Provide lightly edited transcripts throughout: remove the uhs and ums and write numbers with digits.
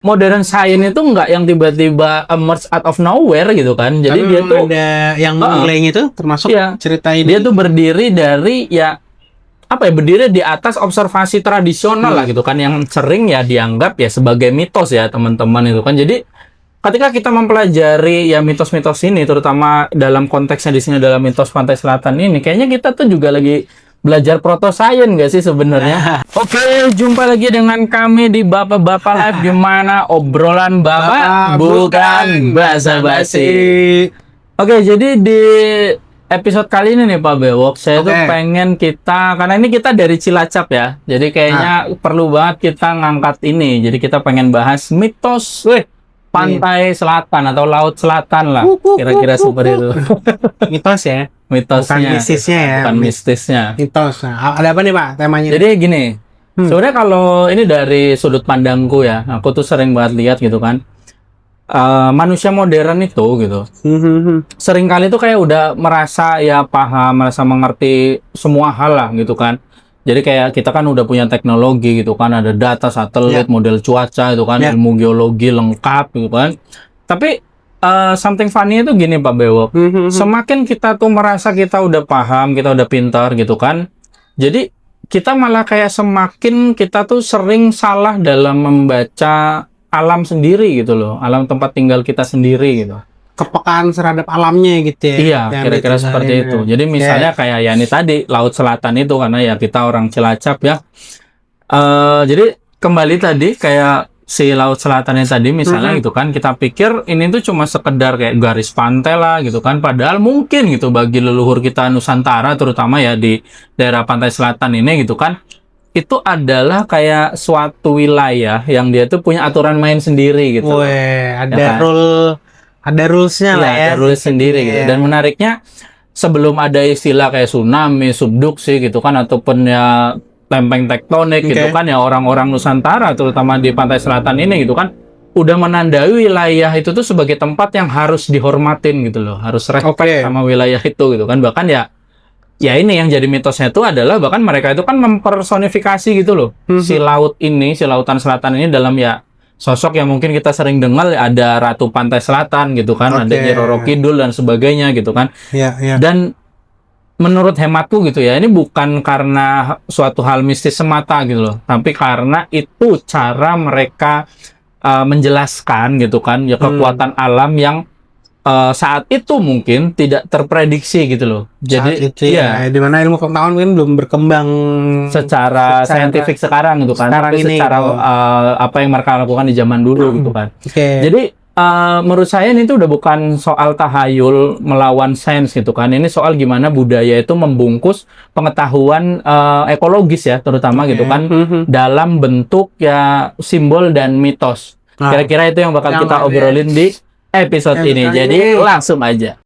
modern science itu nggak yang tiba-tiba emerge out of nowhere gitu kan. Jadi tapi dia tuh ada yang mulainya itu termasuk cerita ini. Dia tuh berdiri dari berdiri di atas observasi tradisional lah gitu kan, yang sering ya dianggap ya sebagai mitos ya teman-teman itu kan. Jadi ketika kita mempelajari ya mitos-mitos ini, terutama dalam konteksnya di sini dalam mitos pantai selatan ini, kayaknya kita tuh juga lagi belajar proto science nggak sih sebenarnya? Oke, jumpa lagi dengan kami di Bapak-Bapak Live, di mana obrolan Bapak bukan basa-basi. Oke, jadi di episode kali ini nih Pak Bewok, saya tuh pengen karena ini kita dari Cilacap ya, jadi kayaknya perlu banget kita ngangkat ini. Jadi kita pengen bahas mitos, pantai selatan atau laut selatan lah, kira-kira seperti itu. Mitos ya, mitosnya, bukan mistisnya ya, bukan mistisnya. Mitos. Nah, ada apa nih Pak temanya? Jadi gini, sebenarnya kalau ini dari sudut pandangku ya, aku tuh sering banget lihat gitu kan, manusia modern itu gitu, seringkali tuh kayak udah merasa ya paham, merasa mengerti semua hal lah gitu kan. Jadi kayak kita kan udah punya teknologi gitu kan, ada data satelit, model cuaca itu kan, ilmu geologi lengkap gitu kan. Tapi something funny itu gini Pak Bewok, semakin kita tuh merasa kita udah paham, kita udah pintar gitu kan, jadi kita malah kayak semakin kita tuh sering salah dalam membaca alam sendiri gitu loh, alam tempat tinggal kita sendiri gitu. Kepekaan terhadap alamnya gitu ya. Iya, kira-kira seperti itu. Jadi misalnya kayak ya ini tadi laut selatan itu, karena ya kita orang Cilacap ya. Jadi kembali tadi kayak si laut selatannya tadi misalnya gitu kan, kita pikir ini tuh cuma sekedar kayak garis pantai lah gitu kan, padahal mungkin gitu bagi leluhur kita Nusantara terutama ya di daerah pantai selatan ini gitu kan, itu adalah kayak suatu wilayah yang dia tuh punya aturan main sendiri gitu. Ada ya kan? ada rulesnya lah ya. Ada rules sendiri gitu. Dan menariknya sebelum ada istilah kayak tsunami, subduksi gitu kan, ataupun ya lempeng tektonik gitu kan, ya orang-orang Nusantara terutama di pantai selatan ini gitu kan, udah menandai wilayah itu tuh sebagai tempat yang harus dihormatin gitu loh, harus respect sama wilayah itu gitu kan. Bahkan ya ini yang jadi mitosnya itu adalah bahkan mereka itu kan mempersonifikasi gitu loh, si laut ini, si lautan selatan ini dalam ya sosok yang mungkin kita sering dengar, ada Ratu Pantai Selatan gitu kan, ada Nyi Roro Kidul dan sebagainya gitu kan. Dan menurut hematku gitu ya, ini bukan karena suatu hal mistis semata gitu loh, tapi karena itu cara mereka menjelaskan gitu kan ya kekuatan alam yang saat itu mungkin tidak terprediksi gitu loh. Jadi di mana ilmu pengetahuan mungkin belum berkembang secara saintifik sekarang gitu kan, tapi secara apa yang mereka lakukan di zaman dulu gitu kan. Jadi menurut saya ini tuh udah bukan soal tahayul melawan sains gitu kan, ini soal gimana budaya itu membungkus pengetahuan ekologis ya terutama gitu kan, dalam bentuk ya simbol dan mitos. Kira-kira itu yang bakal kita obrolin di episode ini. Jadi langsung aja.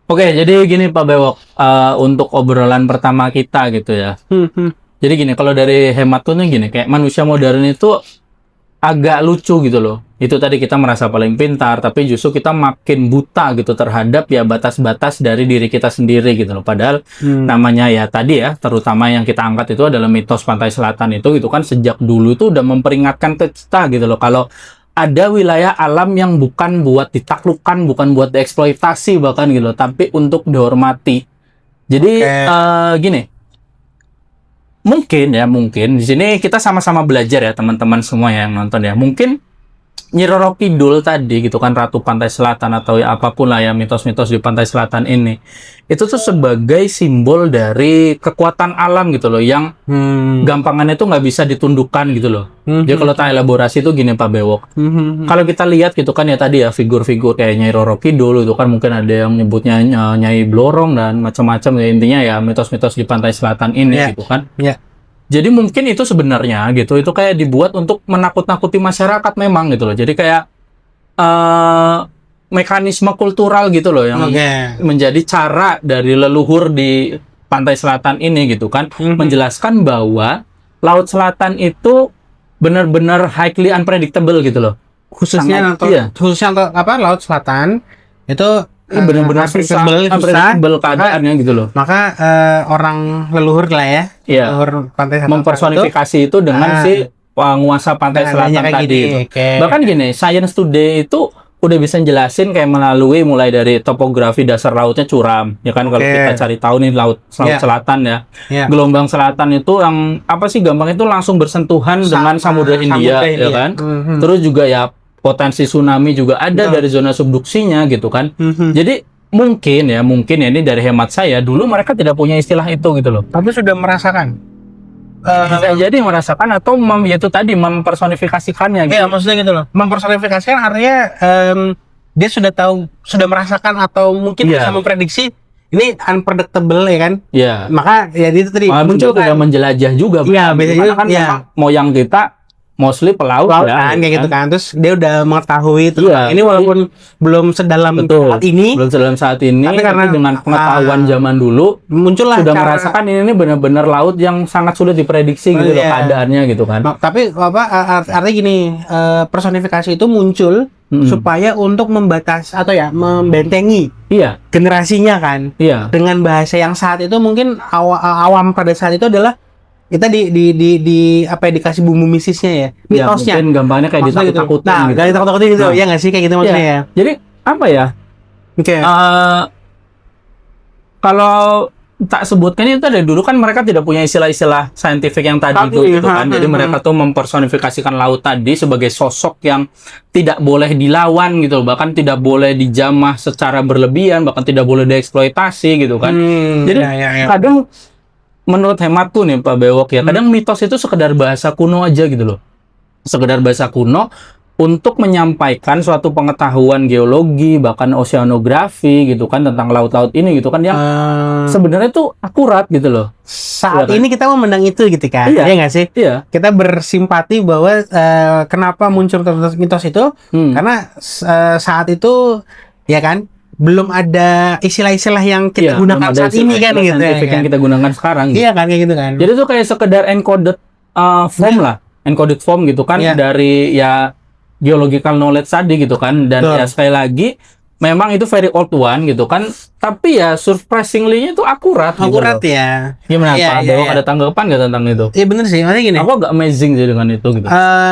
Oke, jadi gini Pak Bewok, untuk obrolan pertama kita gitu ya. Jadi gini, kalau dari hematku nih gini, kayak manusia modern itu agak lucu gitu loh. Itu tadi kita merasa paling pintar, tapi justru kita makin buta gitu terhadap ya batas-batas dari diri kita sendiri gitu loh. Padahal namanya ya tadi ya, terutama yang kita angkat itu adalah mitos pantai selatan itu gitu kan, sejak dulu itu udah memperingatkan kita gitu loh, kalau ada wilayah alam yang bukan buat ditaklukkan, bukan buat dieksploitasi bahkan gitu loh, tapi untuk dihormati. Jadi gini, mungkin di sini kita sama-sama belajar ya teman-teman semua yang nonton ya. Mungkin Nyi Roro Kidul tadi gitu kan, Ratu Pantai Selatan atau ya apapun lah ya mitos-mitos di Pantai Selatan ini, itu tuh sebagai simbol dari kekuatan alam gitu loh, yang gampangannya tuh nggak bisa ditundukkan gitu loh. Jadi kalau tak elaborasi itu gini Pak Bewok, kalau kita lihat gitu kan ya tadi ya figur-figur kayak Nyi Roro Kidul itu kan, mungkin ada yang nyebutnya Nyai Blorong dan macam-macam ya, intinya ya mitos-mitos di Pantai Selatan ini gitu kan. Jadi mungkin itu sebenarnya gitu, itu kayak dibuat untuk menakut-nakuti masyarakat memang gitu loh. Jadi kayak mekanisme kultural gitu loh, yang menjadi cara dari leluhur di Pantai Selatan ini gitu kan, menjelaskan bahwa Laut Selatan itu benar-benar highly unpredictable gitu loh. Khususnya untuk Laut Selatan itu benar-benar susah, unpredictable keadaannya gitu loh. Maka orang leluhur lah ya, Iya. leluhur pantai selatan Mempersonifikasi itu dengan si penguasa pantai selatan tadi itu. Bahkan gini, Science Today itu udah bisa jelasin kayak melalui mulai dari topografi dasar lautnya curam, ya kan, kalau kita cari tahu nih laut selatan ya. Gelombang selatan itu yang apa sih, gampang itu langsung bersentuhan dengan Samudra Hindia, ya kan. Terus juga ya potensi tsunami juga ada dari zona subduksinya gitu kan. Jadi mungkin ya ini dari hemat saya, dulu mereka tidak punya istilah itu gitu loh. Tapi sudah merasakan. Bisa jadi merasakan atau yaitu tadi mempersonifikasikannya gitu. Iya, maksudnya gitu loh. Mempersonifikasikan artinya dia sudah tahu, sudah merasakan atau mungkin bisa memprediksi ini unpredictable ya kan? Iya. Maka ya itu tadi muncul kan menjelajah juga. Iya, biasanya kan moyang kita mostly pelaut kan, kayak gitu kan. Terus dia udah mengetahui itu. Ini walaupun belum sedalam saat ini, tapi karena dengan pengetahuan zaman dulu muncullah sudah merasakan ini benar-benar laut yang sangat sulit diprediksi gitu loh keadaannya gitu kan. Tapi artinya gini, personifikasi itu muncul supaya untuk membatasi atau ya membentengi generasinya kan. Dengan bahasa yang saat itu mungkin awam pada saat itu adalah kita di apa ya, dikasih bumbu mistisnya ya, mitosnya. Mungkin gampangnya kayak ditakut-takutin gitu. Nah, ditakut-takutin gitu. Ya nggak sih kayak gitu maksudnya ya. Jadi apa ya? Kalau tak sebutkan itu dari dulu kan mereka tidak punya istilah-istilah saintifik yang tadi itu gitu kan. Jadi mereka tuh mempersonifikasikan laut tadi sebagai sosok yang tidak boleh dilawan gitu, bahkan tidak boleh dijamah secara berlebihan, bahkan tidak boleh dieksploitasi gitu kan. Jadi kadang menurut hematku nih Pak Bewok ya, kadang mitos itu sekedar bahasa kuno aja gitu loh. Sekedar bahasa kuno untuk menyampaikan suatu pengetahuan geologi, bahkan oceanografi gitu kan, tentang laut-laut ini gitu kan, yang sebenarnya itu akurat gitu loh. Saat ini kita memandang itu gitu kan. Iya nggak sih? Iya. Kita bersimpati bahwa kenapa muncul mitos itu, karena saat itu ya kan belum ada istilah-istilah yang kita gunakan saat ini kan gitu ya, yang kita gunakan sekarang. Iya kan kayak gitu kan. Jadi itu kayak sekedar encoded form lah, encoded form gitu kan dari ya geological knowledge tadi gitu kan. Dan ya sekali lagi memang itu very old one gitu kan, tapi ya surprisingly itu akurat gitu ya. Gimana Pak Bewok, ada tanggapan nggak tentang itu? Iya bener sih, maksudnya gini, aku agak amazing sih dengan itu gitu.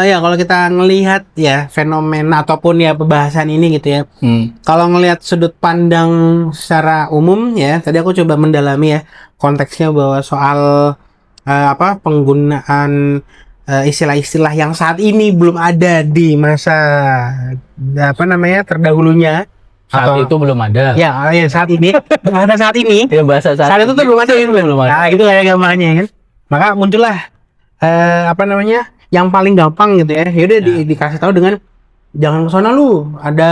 Ya kalau kita ngelihat ya fenomena ataupun ya pembahasan ini gitu ya, kalau ngelihat sudut pandang secara umum ya, tadi aku coba mendalami ya konteksnya bahwa soal penggunaan istilah-istilah yang saat ini belum ada di masa terdahulunya. Saat itu belum ada. Ya saat ini. Bahasa saat ini. Ya bahasa saat itu tuh belum ada. Nah, gitu kayak gampangnya kan. Maka muncullah yang paling gampang gitu ya. Yaudah dikasih tahu dengan jangan ke sana lu. Ada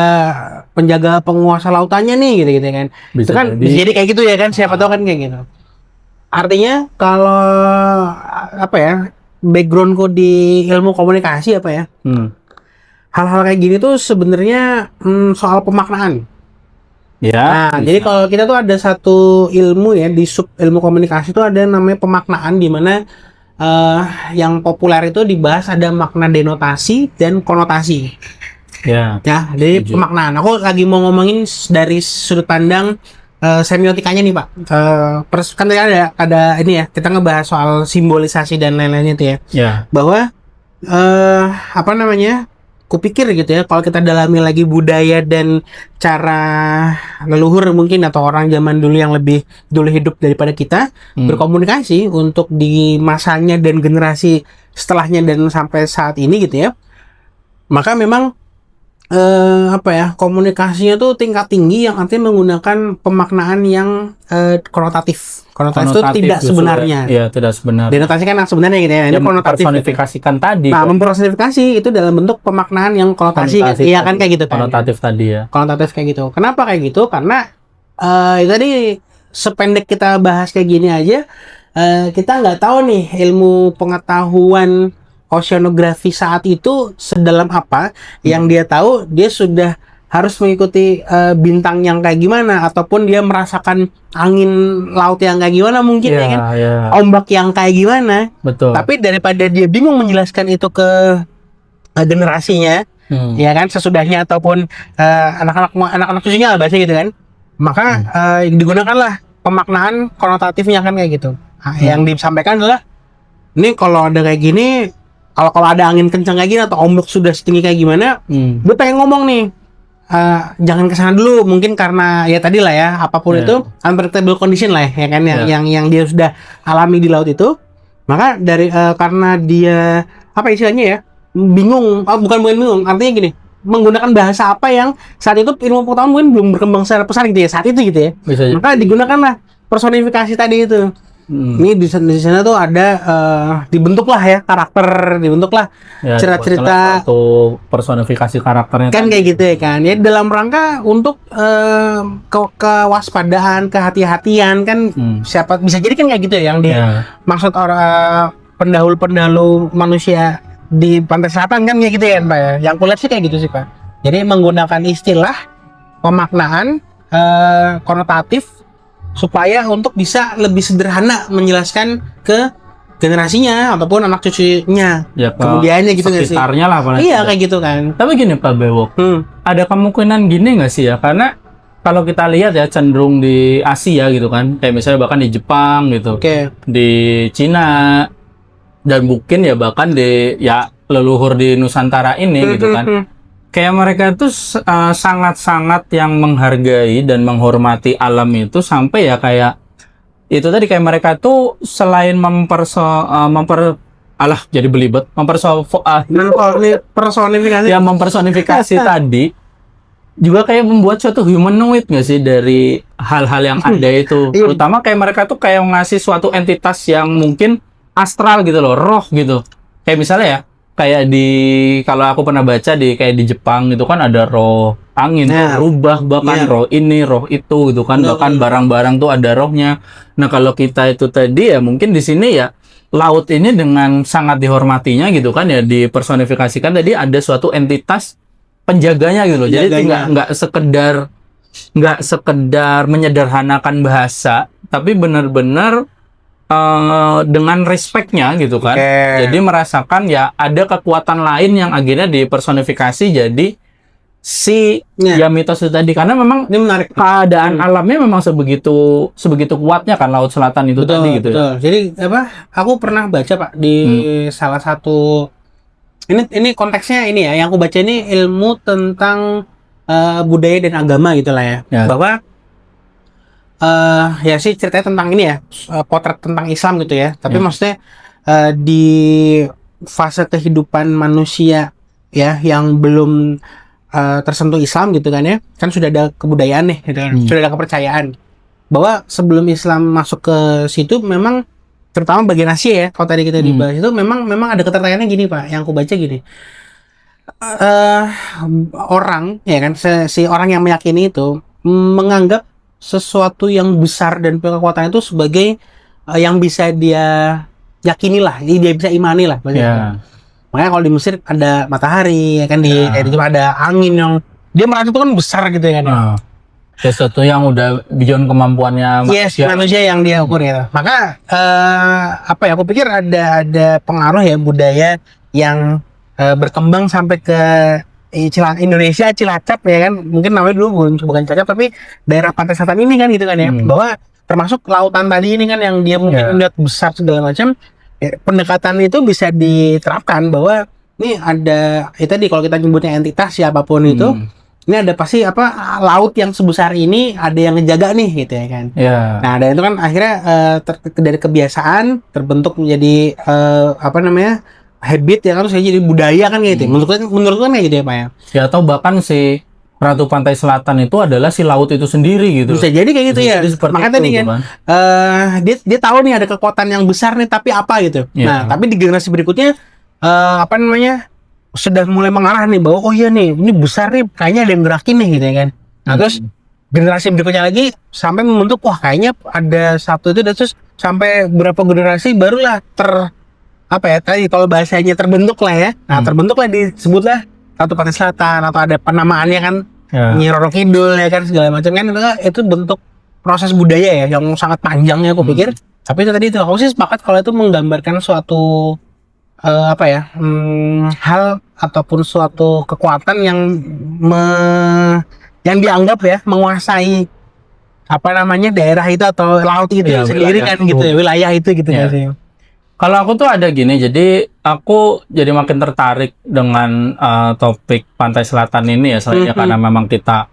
penjaga penguasa lautannya nih gitu kan. Itu kan bisa jadi kayak gitu ya kan. Siapa tahu kan kayak gitu. Artinya kalau backgroundku di ilmu komunikasi hal-hal kayak gini tuh sebenarnya soal pemaknaan. Jadi kalau kita tuh ada satu ilmu ya, di sub ilmu komunikasi itu ada namanya pemaknaan, di mana yang populer itu dibahas ada makna denotasi dan konotasi. Jadi pemaknaan. Aku lagi mau ngomongin dari sudut pandang semiotikanya nih Pak. Kan tadi ada ini ya, kita ngebahas soal simbolisasi dan lain-lainnya itu ya. Bahwa kupikir gitu ya, kalau kita dalami lagi budaya dan cara leluhur mungkin atau orang zaman dulu yang lebih dulu hidup daripada kita berkomunikasi untuk di masanya dan generasi setelahnya dan sampai saat ini gitu ya, maka memang komunikasinya tuh tingkat tinggi yang artinya menggunakan pemaknaan yang konotatif. Konotatif itu tidak sebenarnya. Iya, tidak sebenarnya. Denotasi kan yang sebenarnya gitu ya. Ini konotatif. Mempersonifikasikan tadi. Nah, mempersonifikasi itu dalam bentuk pemaknaan yang konotasi. Iya kan kayak gitu kan. Konotatif tadi ya. Konotatif kayak gitu. Kenapa kayak gitu? Karena tadi sependek kita bahas kayak gini aja, kita nggak tahu nih ilmu pengetahuan oceanografi saat itu sedalam apa. Yang dia tahu, dia sudah harus mengikuti bintang yang kayak gimana, ataupun dia merasakan angin laut yang kayak gimana mungkin ya kan, ombak yang kayak gimana. Betul. Tapi daripada dia bingung menjelaskan itu ke generasinya, ya kan, sesudahnya ataupun anak-anak cucunya lah bahasa gitu kan, Maka digunakanlah pemaknaan konotatifnya kan kayak gitu. Nah, yang disampaikan adalah ini kalau ada kayak gini, kalau ada angin kencang kayak gini atau ombak sudah setinggi kayak gimana, gue pengen ngomong nih, jangan kesana dulu, mungkin karena ya tadi lah ya, apapun itu unpredictable condition lah ya kan, yang dia sudah alami di laut itu. Maka dari karena dia apa istilahnya ya, bingung, bukan bingung, artinya gini, menggunakan bahasa apa yang saat itu ilmu pengetahuan mungkin belum berkembang secara pesat gitu ya, saat itu gitu ya. Maka digunakanlah personifikasi tadi itu. Ini di sana tuh ada dibentuklah ya karakter, dibentuklah cerita-cerita atau personifikasi karakternya kan kayak gitu ya kan. Ya dalam rangka untuk kewaspadaan, kehati-hatian kan, siapa bisa jadi kan kayak gitu ya yang dia maksud orang pendahulu manusia di pantai selatan kan kayak gitu ya Pak ya. Yang kulihat sih kayak gitu sih Pak. Jadi menggunakan istilah pemaknaan konotatif supaya untuk bisa lebih sederhana menjelaskan ke generasinya ataupun anak cucunya kemudiannya gitu nggak sih? Sekitarnya lah apalagi. Iya kayak gitu kan. Tapi gini Pak Bewok, ada kemungkinan gini nggak sih ya? Karena kalau kita lihat ya cenderung di Asia gitu kan, kayak misalnya bahkan di Jepang gitu, di Cina, dan mungkin ya bahkan di leluhur di Nusantara ini gitu kan, kayak mereka itu sangat-sangat yang menghargai dan menghormati alam itu sampai ya kayak itu tadi, kayak mereka tuh selain jadi belibet mempersonifikasi tadi juga kayak membuat suatu humanoid nggak sih dari hal-hal yang ada itu, terutama kayak mereka tuh kayak ngasih suatu entitas yang mungkin astral gitu loh, roh gitu. Kayak misalnya ya, kayak kalau aku pernah baca kayak di Jepang itu kan ada roh angin, rubah, bahkan roh ini, roh itu gitu kan, bahkan barang-barang tuh ada rohnya. Nah, kalau kita itu tadi ya mungkin di sini ya laut ini dengan sangat dihormatinya gitu kan ya, dipersonifikasikan tadi ada suatu entitas penjaganya gitu loh. Jadi nggak sekedar menyederhanakan bahasa, tapi benar-benar dengan respect-nya gitu kan. Jadi merasakan ya ada kekuatan lain yang akhirnya dipersonifikasi jadi si mitos itu tadi, karena memang ini menarik, keadaan alamnya memang sebegitu kuatnya kan laut selatan itu tadi gitu. Ya. Jadi aku pernah baca Pak di salah satu ini konteksnya ini ya, yang aku baca ini ilmu tentang budaya dan agama gitulah ya. Bahwa ya sih ceritanya tentang ini ya, potret tentang Islam gitu ya. Tapi maksudnya di fase kehidupan manusia ya yang belum tersentuh Islam gitu kan ya, kan sudah ada kebudayaan nih gitu kan, sudah ada kepercayaan bahwa sebelum Islam masuk ke situ memang terutama bagian Asia ya, kalau tadi kita dibahas itu memang ada ketertarikannya gini Pak, yang aku baca gini. Orang ya kan, si orang yang meyakini itu menganggap sesuatu yang besar dan kekuatan itu sebagai yang bisa dia yakini lah, dia bisa imani lah. Makanya kalau di Mesir ada matahari, ya kan di ada angin yang dia merasa itu kan besar gitu ya kan. Sesuatu yang udah beyond kemampuannya manusia yang dia ukur ya. Maka aku pikir ada pengaruh ya budaya yang berkembang sampai ke Indonesia, Cilacap ya kan, mungkin namanya dulu bukan Cilacap tapi daerah pantai selatan ini kan gitu kan ya, bahwa termasuk lautan tadi ini kan yang dia mungkin melihat besar segala macam, pendekatan itu bisa diterapkan bahwa ini ada tadi kalau kita nyebutnya entitas siapapun itu, ini ada pasti laut yang sebesar ini ada yang ngejaga nih gitu ya kan. Nah, dan itu kan akhirnya dari kebiasaan terbentuk menjadi habit ya kan, terus jadi budaya kan gitu. Menurut kan kayak gitu ya Pak ya. Ya, atau bahkan si Ratu Pantai Selatan itu adalah si laut itu sendiri gitu. Bisa jadi kayak gitu ya. Makanya tadi kan dia tahu nih ada kekuatan yang besar nih, tapi apa gitu. Nah, tapi di generasi berikutnya sudah mulai mengarah nih bahwa oh iya nih ini besar nih, kayaknya ada yang gerakin nih gitu ya kan. Nah, terus generasi berikutnya lagi sampai membentuk wah kayaknya ada satu itu, dan terus sampai berapa generasi barulah tadi kalau bahasanya terbentuk lah ya. Nah, terbentuklah disebutlah Ratu Pantai Selatan atau ada penamaannya kan, Nyi Roro Kidul ya kan, segala macam kan, itu bentuk proses budaya ya yang sangat panjangnya aku pikir. Tapi itu tadi aku sih sepakat kalau itu menggambarkan suatu hal ataupun suatu kekuatan yang dianggap ya menguasai apa namanya daerah itu atau laut itu Iya, sendiri wilayah. kan gitu ya, wilayah itu gitu Iya. nggak sih? Kalau aku tuh ada gini, jadi aku jadi makin tertarik dengan topik pantai selatan ini ya, selainnya karena memang kita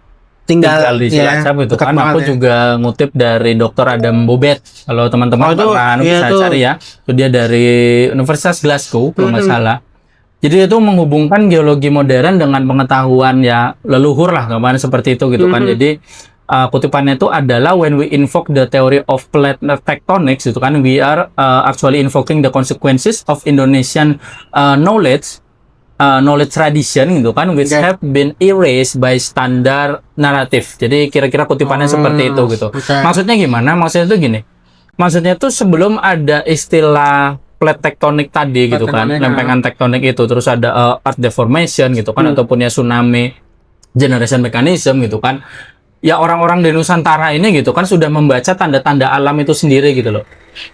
tinggal di Cilacap gitu dekat kan. banget Aku ya. juga ngutip dari Dr. Adam Bobet. Kalau teman-teman Oh, itu, pernah iya bisa tuh. cari ya, itu dia dari Universitas Glasgow kalau nggak Mhm. salah. Jadi itu menghubungkan geologi modern dengan pengetahuan ya leluhur lah, kemarin seperti itu gitu kan. Mhm. Jadi kutipannya itu adalah when we invoke the theory of plate tectonics itu kan, we are actually invoking the consequences of Indonesian knowledge tradition gitu kan, which Okay. have been erased by standard narrative. Jadi kira-kira kutipannya seperti itu gitu. Okay. Maksudnya gimana? Maksudnya itu gini. Maksudnya itu sebelum ada istilah plate tektonik tadi gitu kan, tektonik, lempengan tektonik itu, terus ada earth deformation gitu kan, ataupun ya tsunami generation mechanism gitu kan. Ya orang-orang di Nusantara ini gitu kan sudah membaca tanda-tanda alam itu sendiri gitu loh.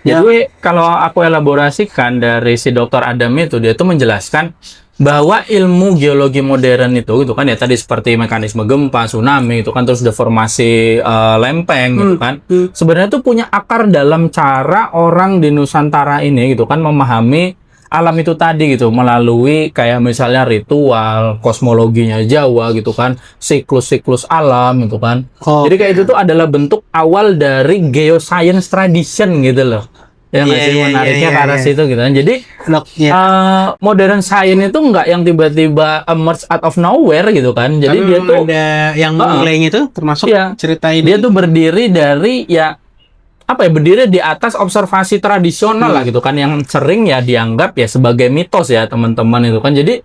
Jadi kalau aku elaborasikan dari si Dr. Adam itu, dia tuh menjelaskan bahwa ilmu geologi modern itu gitu kan ya, tadi seperti mekanisme gempa, tsunami itu kan, terus deformasi lempeng gitu kan. Sebenarnya tuh punya akar dalam cara orang di Nusantara ini gitu kan memahami alam itu tadi gitu, melalui kayak misalnya ritual, kosmologinya Jawa gitu kan, siklus-siklus alam gitu kan. Oh. Jadi kayak itu tuh adalah bentuk awal dari geoscience tradition gitu loh. Ya nggak Iya, sih, iya, menariknya iya, ke arah iya. situ gitu kan. Jadi Iya. modern science itu nggak yang tiba-tiba emerge out of nowhere gitu kan. Jadi Tapi dia memang tuh ada yang mulainya itu termasuk Iya. cerita ini. dia tuh berdiri dari ya apa ya, berdiri di atas observasi tradisional lah gitu kan, yang sering ya dianggap ya sebagai mitos ya teman-teman itu kan. Jadi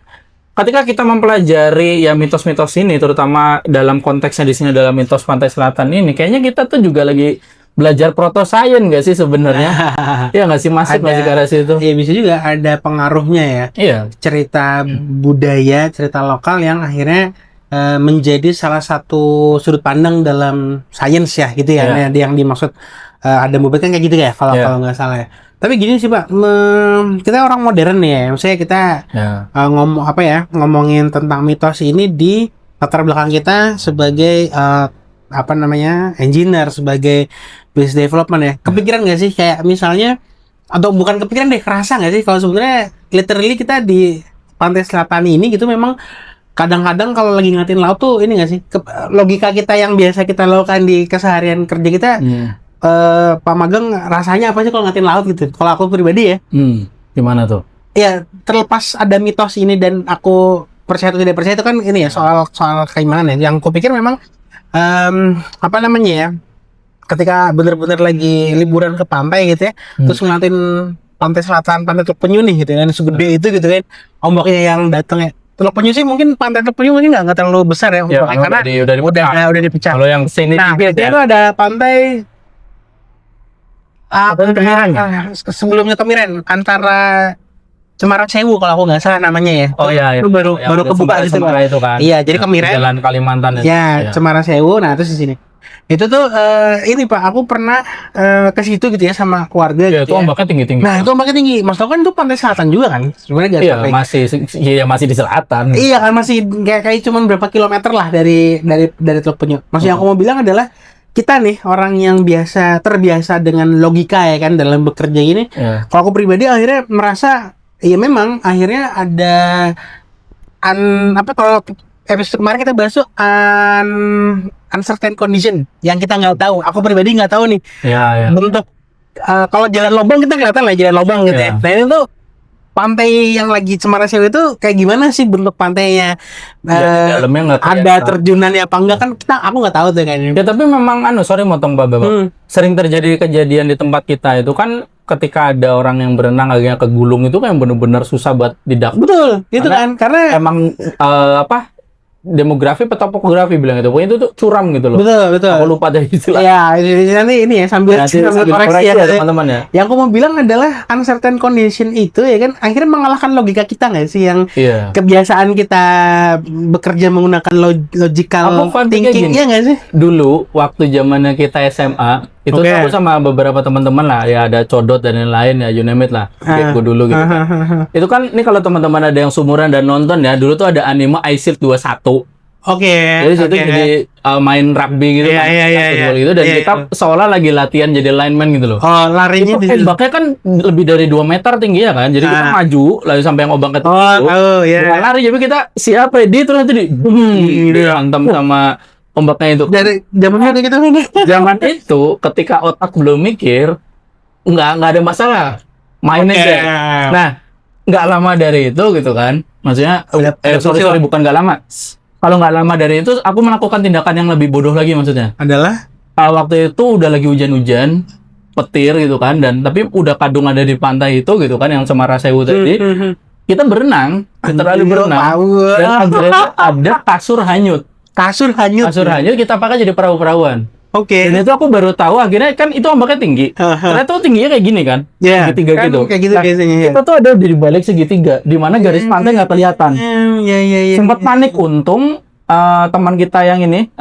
ketika kita mempelajari ya mitos-mitos ini, terutama dalam konteksnya di sini dalam mitos pantai selatan ini, kayaknya kita tuh juga lagi belajar proto science nggak sih sebenarnya? Iya nggak sih, masuk nggak sih ke arah situ? Iya, bisa juga ada pengaruhnya ya. Iya. Cerita budaya, cerita lokal yang akhirnya menjadi salah satu sudut pandang dalam sains ya gitu ya. Iya. Nah, yang dimaksud ada bobot kan kayak gitu ya kalau Iya. kalau nggak salah ya. Tapi gini sih Pak, kita orang modern nih ya. Maksudnya kita Ya. ngomongin tentang mitos ini di latar belakang kita sebagai apa namanya engineer, sebagai business development ya. Kepikiran nggak sih kayak misalnya, atau bukan kepikiran deh, kerasa nggak sih kalau sebenarnya literally kita di pantai selatan ini gitu memang kadang-kadang kalau lagi ngatin laut tuh ini nggak sih logika kita yang biasa kita lakukan di keseharian kerja kita, Pak Magang rasanya apa sih kalau ngatin laut gitu? Kalau aku pribadi ya, Gimana tuh? ya terlepas ada mitos ini dan aku percaya atau tidak percaya itu kan ini ya soal keimanan ya. Yang aku pikir memang apa namanya ya, ketika bener-bener lagi liburan ke pantai gitu ya, terus ngeliatin pantai selatan, pantai Teluk Penyu nih gitu kan, segede itu gitu kan, ombaknya yang datang ya. Teluk Penyu sih mungkin, pantai Teluk Penyu mungkin nggak terlalu besar ya, Ya, ombaknya, karena udah dipecah. Kalau yang sini Nah, dikit dia ya. itu ada pantai Kemiren sebelumnya Kemiren, antara Cemara Sewu kalau aku nggak salah namanya ya. Oh iya, Itu baru kebuka gitu. Semara itu kan. Iya, jadi Ya, Kemiren. Jalan Kalimantan itu. Ya, Cemara Sewu. Nah, terus di sini. Itu tuh ini Pak, aku pernah ke situ gitu ya sama keluarga Ya, gitu itu ya. ombaknya tinggi-tinggi. Nah, itu ombaknya tinggi. Mas tau kan itu pantai selatan juga kan? Sebenarnya nggak Iya, sampai. masih di selatan. Iya kan, masih kayak cuman berapa kilometer lah dari Teluk Penyu. Maksud yang aku mau bilang adalah kita nih orang yang terbiasa dengan logika ya kan dalam bekerja ini. Iya. Kalau aku pribadi akhirnya merasa ya memang akhirnya ada kalau episode kemarin kita bahas tuh uncertain condition yang kita nggak tahu. Aku pribadi nggak tahu nih Iya. bentuk kalau jalan lobang kita kelihatan lah jalan lobang gitu ya. Iya. Nah itu tuh pantai yang lagi Cemara Sewu itu kayak gimana sih bentuk pantainya? Di dalamnya nggak Ada kelihatan. terjunannya apa enggak kan aku nggak tahu tuh kan. Ya, tapi memang sorry motong Bapak. Sering terjadi kejadian di tempat kita itu kan, ketika ada orang yang berenang akhirnya kegulung itu kan benar-benar susah buat didak. Betul, itu kan karena Emang demografi atau topografi bilang itu, pokoknya itu tuh curam gitu loh. betul. Aku lupa dari istilah. Ya, nanti ini ya sambil Nanti koreksi ya teman-teman ya. Yang aku mau bilang adalah uncertain condition itu ya kan akhirnya mengalahkan logika kita nggak sih, yang Iya. kebiasaan kita bekerja menggunakan logical Aku fun pikirnya thinking gini. ya nggak sih? Dulu waktu zamannya kita SMA itu Oke. tuh aku sama beberapa teman-teman lah, ya ada Codot dan lain-lain ya, you name it lah, gue dulu gitu kan. Itu kan, ini kalau teman-teman ada yang sumuran dan nonton ya, dulu tuh ada anime Ice Shield 21. Oke. Jadi situ jadi main rugby gitu Iya, kan, iya, football iya. gitu, dan Iya, kita seolah lagi latihan jadi lineman gitu loh. Oh, larinya Itu di situ. ombaknya kan lebih dari 2 meter tinggi ya kan, jadi kita maju lalu sampai yang ombak ketinggi Oh, itu tahu ya. bukan lari, jadi kita siapa ya dia terus nanti dihantam sama ombaknya itu. Dari zamannya kayak gitu kan. Zaman itu ketika otak belum mikir, nggak ada masalah, main Oke. aja. Nah, nggak lama dari itu gitu kan, maksudnya sorry bukan nggak lama. Kalau nggak lama dari itu, aku melakukan tindakan yang lebih bodoh lagi maksudnya. Adalah Waktu itu udah lagi hujan-hujan, petir gitu kan, dan tapi udah kadung ada di pantai itu gitu kan, yang Cemara Sewu tadi. Kita berenang, literally berenang, dan akhirnya ada kasur hanyut. Kasur hanyut. Kasur hanyut kita pakai jadi perahu-perahuan. Oke. Dan itu aku baru tahu akhirnya kan itu ombaknya tinggi. Ternyata tuh tingginya kayak gini kan, segitiga kan gitu. kayak gitu Nah, biasanya ya. kita tuh ada di balik segitiga, di mana garis pantai nggak kelihatan. Iya. Sempat panik, untung teman kita yang ini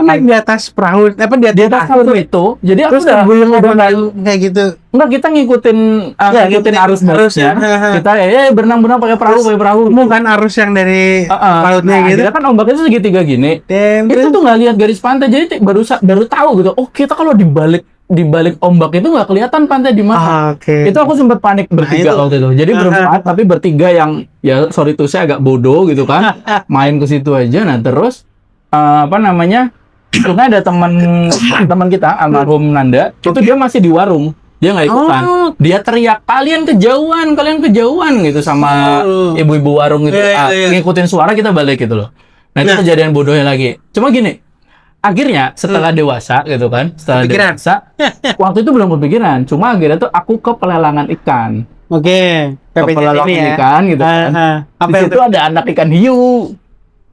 naik di atas perahu, apa di atas kasur itu. Jadi aku terus udah kayak gitu. enggak, kita ngikutin arus arusnya. Kita berenang pakai perahu. Bukan arus yang dari lautnya Nah, gitu. kita kan ombaknya itu segitiga gini. Itu tuh nggak lihat garis pantai, jadi baru tahu gitu. Oh, kita kalau di balik ombak itu nggak kelihatan pantai di mana. Oke. Itu aku sempat panik bertiga itu. waktu itu. Jadi berempat, tapi bertiga yang ya sorry tuh saya agak bodoh gitu kan. Main ke situ aja. Nah, terus apa namanya? Karena ada teman kita almarhum Nanda, itu dia masih di warung. Dia nggak ikutan. Dia teriak, kalian kejauhan gitu sama ibu-ibu warung gitu. Ngikutin suara, kita balik gitu loh. Nah, itu kejadian bodohnya lagi. Cuma gini, akhirnya setelah dewasa gitu kan, dewasa, waktu itu belum kepikiran. Cuma akhirnya tuh aku ke pelelangan ikan. Oke. Ke pelelangan ikan gitu kan. Di situ ada anak ikan hiu.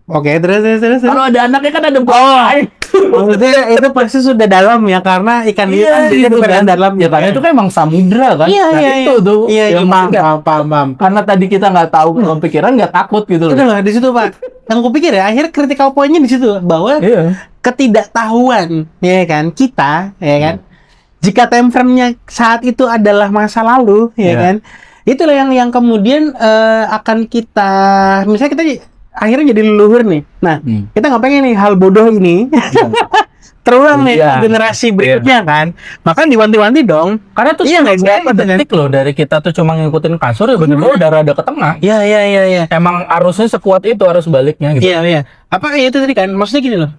Oke, terus. Kalau ada anaknya kan ada buaya. Maksudnya itu pasti sudah dalam ya, karena ikan itu kan dia bukan dalam ya, karena itu kan emang samudra kan. Itu tuh. Iya, paham. Karena tadi kita nggak tahu, belum pikiran, nggak takut gitu loh. Udah di situ, Pak. Yang aku pikir ya, akhirnya critical point-nya di situ bahwa ketidaktahuan ya kan kita, ya kan. Jika time frame-nya saat itu adalah masa lalu, ya kan. Itulah yang kemudian akan kita, misalnya kita akhirnya jadi leluhur nih. Nah, kita nggak pengen nih hal bodoh ini terulang nih generasi berikutnya kan. Maka diwanti-wanti dong. Karena tuh berapa detik loh dari kita tuh cuma ngikutin kasur ya, bener-bener udah rada ke tengah. Iya. Emang arusnya sekuat itu, arus baliknya gitu. Iya. Apa ya itu tadi kan? Maksudnya gini loh.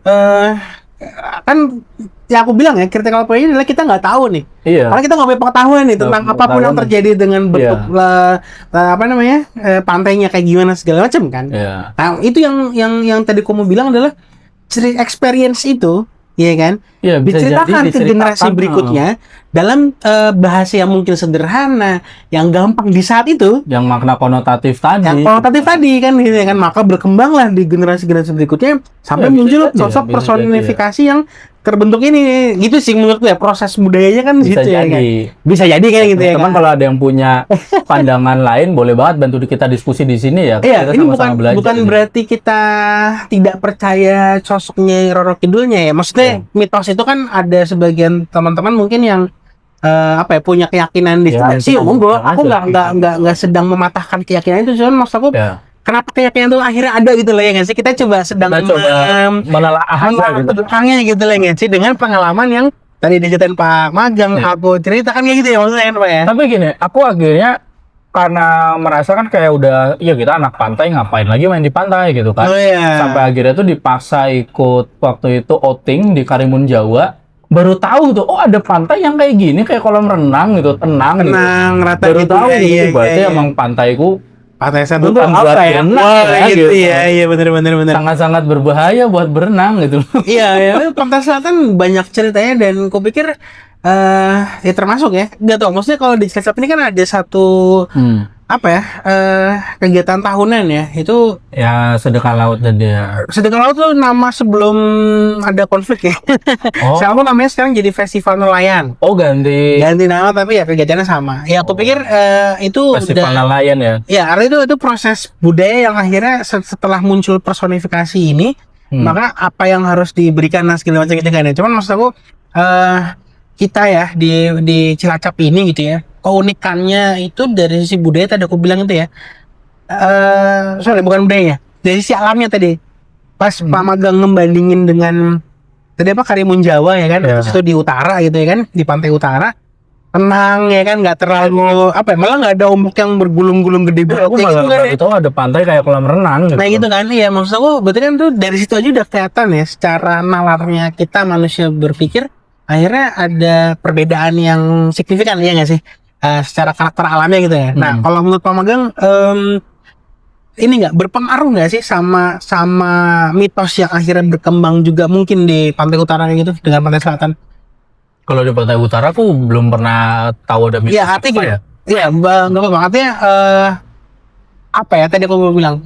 Kan ya aku bilang ya, critical point-nya adalah kita nggak tahu nih. Iya. Karena kita nggak punya pengetahuan nih tentang apapun yang terjadi dengan bentuk apa namanya pantainya kayak gimana segala macam kan. Iya. Nah itu yang tadi kamu bilang adalah experience itu, ya kan? Iya, diceritakan ke generasi berikutnya dalam bahasa yang mungkin sederhana, yang gampang di saat itu, yang makna konotatif tadi. Yang konotatif tadi kan, gitu kan. Maka berkembanglah di generasi-generasi berikutnya sampai muncul sosok personifikasi yang terbentuk ini, gitu sih menurutku ya, proses budayanya kan bisa gitu jadi. Ya kan? Bisa jadi kayak gitu ya. Teman, kalau ada yang punya pandangan lain boleh banget bantu kita diskusi di sini ya. Iya, kita ini sama-sama belajar. bukan berarti kita tidak percaya sosoknya Roro Kidulnya ya. Maksudnya mitos itu kan ada sebagian teman-teman mungkin yang apa ya, punya keyakinan di situ. Sih, monggo. Aku nggak sedang mematahkan keyakinan itu, cuman maksud aku kenapa keyakinan itu akhirnya ada gitu loh ya nggak sih? Kita coba menelaah belakangnya gitu loh ya sih, dengan pengalaman yang tadi diceritain Pak Magang, aku ceritakan kayak gitu ya maksudnya kan Pak ya. Tapi gini, aku akhirnya karena merasa kan kayak udah, ya kita anak pantai, ngapain lagi main di pantai gitu kan. Sampai akhirnya tuh dipaksa ikut waktu itu outing di Karimun Jawa. Baru tahu tuh, oh ada pantai yang kayak gini, kayak kolam renang gitu, tenang gitu. Rata baru gitu tahu ya, gitu, berarti emang pantaiku pantai saya tuh bukan buat berenang gitu. Iya benar. Sangat-sangat berbahaya buat berenang gitu. Iya, Pantai Selatan banyak ceritanya, dan aku pikir ya termasuk ya. Enggak tahu, maksudnya kalau di Cilacap ini kan ada satu apa ya, kegiatan tahunan ya, itu ya sedekah laut. Dan dia sedekah laut tuh nama sebelum ada konflik ya. Sekarang namanya sekarang jadi Festival Nelayan. Ganti nama, tapi ya kegiatannya sama ya. Aku pikir itu Festival Nelayan ya. Ya, artinya itu proses budaya yang akhirnya setelah muncul personifikasi ini, maka apa yang harus diberikan segala macam gitu kan ya. Cuman maksud aku kita ya di Cilacap ini gitu ya, keunikannya itu dari sisi budaya tadi aku bilang itu ya, sorry bukan budaya, dari sisi alamnya tadi. pas Pak Magang ngebandingin dengan tadi apa Karimun Jawa ya kan, terus itu di utara gitu ya kan, di pantai utara tenang ya kan, nggak terlalu apa ya, malah nggak ada ombak yang bergulung-gulung gede banget. Aku malah nggak tahu ada pantai kayak kolam renang gitu. Nah gitu kan, ya maksud aku berarti kan tuh dari situ aja udah kelihatan ya secara nalarnya kita manusia berpikir, akhirnya ada perbedaan yang signifikan ya nggak sih, secara karakter alamnya gitu ya. Nah kalau menurut Pak Magang, ini nggak berpengaruh nggak sih sama mitos yang akhirnya berkembang juga mungkin di pantai utara kayak gitu dengan pantai selatan? Kalau di pantai utara aku belum pernah tahu ada mitos. Iya, artinya iya, nggak apa-apa. Artinya apa ya tadi aku mau bilang,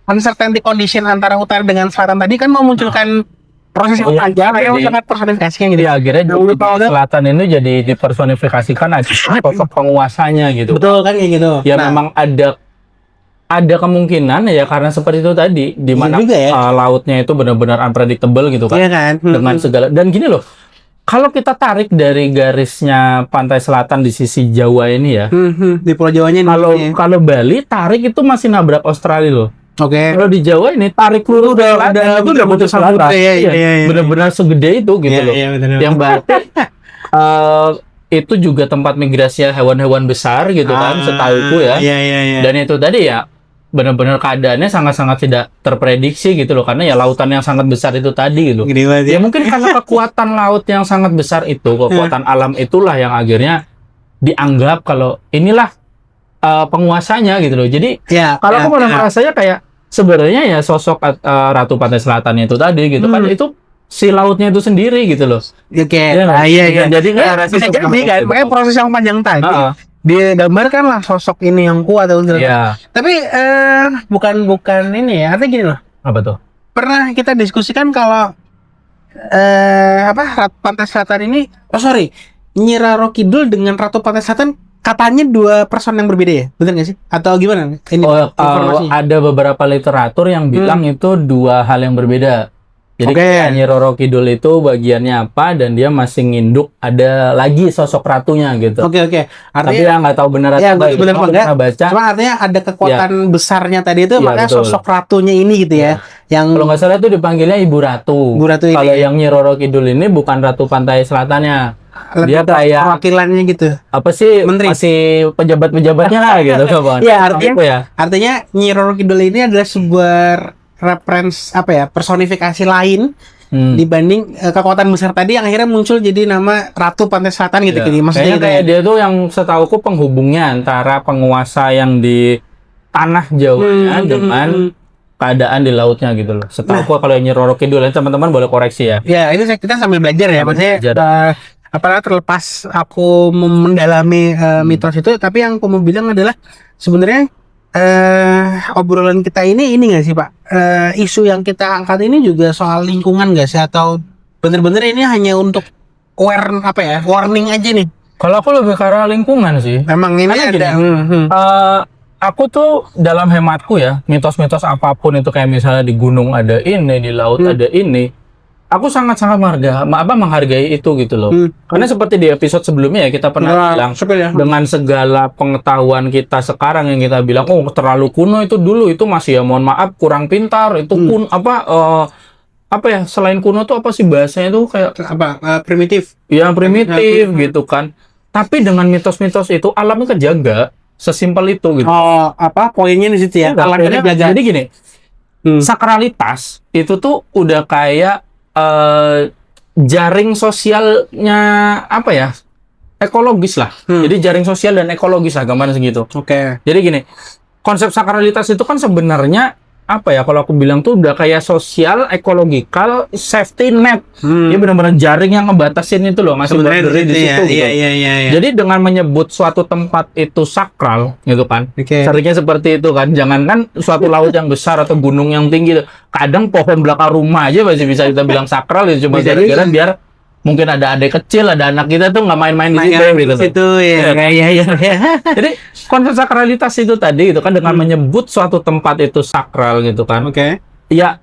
uncertainty condition antara utara dengan selatan tadi kan memunculkan proses yang panjang, akhirnya sangat personifikasinya gitu. Iya, akhirnya di selatan ini jadi dipersonifikasikan aja sosok penguasanya gitu. Betul kan kayak gitu. Ya memang ada kemungkinan ya karena seperti itu tadi di mana lautnya itu benar-benar unpredictable gitu kan. Iya kan. Dengan segala, dan gini loh. Kalau kita tarik dari garisnya pantai selatan di sisi Jawa ini ya, di Pulau Jawanya ini. Kalau Bali tarik itu masih nabrak Australia loh. Oke. Kalau di Jawa ini tarik lurus udah putus selatan. Iya. Benar-benar segede itu gitu loh. Yang berarti itu juga tempat migrasi hewan-hewan besar gitu kan, setauku ya. Iya. Dan itu tadi ya benar-benar keadaannya sangat-sangat tidak terprediksi gitu loh, karena ya lautan yang sangat besar itu tadi gitu. Ya mungkin karena kekuatan laut yang sangat besar itu, kekuatan alam itulah yang akhirnya dianggap kalau inilah penguasanya gitu loh. Jadi kalau aku merasanya kayak sebenarnya ya sosok Ratu Pantai Selatan itu tadi gitu kan, itu si lautnya itu sendiri gitu loh. Iya. Jadi kan bisa jadi kan, makanya proses yang panjang tadi. Dia gambarkan lah sosok ini yang kuat atau tapi bukan ini ya, artinya gini loh. Apa tuh? Pernah kita diskusikan kalau Pantai Selatan ini, Nyi Roro Kidul dengan Ratu Pantai Selatan katanya dua person yang berbeda ya, benar nggak sih? Atau gimana? Ini ada beberapa literatur yang bilang itu dua hal yang berbeda. Jadi Nyi Roro Kidul itu bagiannya apa dan dia masih nginduk ada lagi sosok ratunya gitu. Oke. Tapi yang nggak tahu benar atau enggak baca. Cuma artinya ada kekuatan besarnya tadi itu, makanya betul. Sosok ratunya ini gitu ya. Yang kalau nggak salah itu dipanggilnya Ibu Ratu. Kalau yang Nyi Roro Kidul ini bukan Ratu Pantai Selatannya. Dia kayak perwakilannya gitu. Apa sih? Menteri. Masih pejabat-pejabatnya lah gitu. Artinya Nyi Roro Kidul ini adalah sebuah reference personifikasi lain dibanding kekuatan besar tadi yang akhirnya muncul jadi nama Ratu Pantai Selatan gitu. Maksudnya kayak dia tuh yang setauku penghubungnya antara penguasa yang di tanah Jawa dengan keadaan di lautnya gitu loh. Setauku kalau yang Nyi Roro Kidul, teman-teman boleh koreksi ya. Ya, itu kita sambil belajar ya. Maksudnya terlepas aku mendalami mitos itu, tapi yang aku mau bilang adalah sebenarnya obrolan kita ini nggak sih Pak, isu yang kita angkat ini juga soal lingkungan nggak sih, atau bener-bener ini hanya untuk warning aja nih? Kalau aku lebih ke arah lingkungan sih. Memang ini ada. Aku tuh dalam hematku ya, mitos-mitos apapun itu kayak misalnya di gunung ada ini, di laut ada ini. Aku sangat-sangat menghargai itu gitu loh. Karena seperti di episode sebelumnya ya kita pernah bilang dengan segala pengetahuan kita sekarang yang kita bilang terlalu kuno itu dulu itu masih ya mohon maaf kurang pintar itu selain kuno tuh apa sih bahasanya tuh kayak primitif. Ya primitif gitu kan. Tapi dengan mitos-mitos itu alamnya kejaga, sesimpel itu gitu. Poinnya di situ ya. Alamnya kejaga. Jadi gini. Sakralitas itu tuh udah kayak jaring sosialnya ekologis lah. Jadi jaring sosial dan ekologis lah gambaran segitu. Jadi gini, konsep sakralitas itu kan sebenarnya kalau aku bilang tuh udah kayak sosial, ekologikal, safety net. Dia benar-benar jaring yang ngebatasin itu loh, masih berdiri di situ gitu. Jadi dengan menyebut suatu tempat itu sakral gitu kan. Seringnya seperti itu kan. Jangankan suatu laut yang besar atau gunung yang tinggi. Kadang pohon belakang rumah aja masih bisa kita bilang sakral itu, cuma gara-gara biar mungkin ada adik kecil, ada anak kita tuh nggak main-main di situ ya. Jadi konsep sakralitas itu tadi itu kan dengan menyebut suatu tempat itu sakral gitu kan. Ya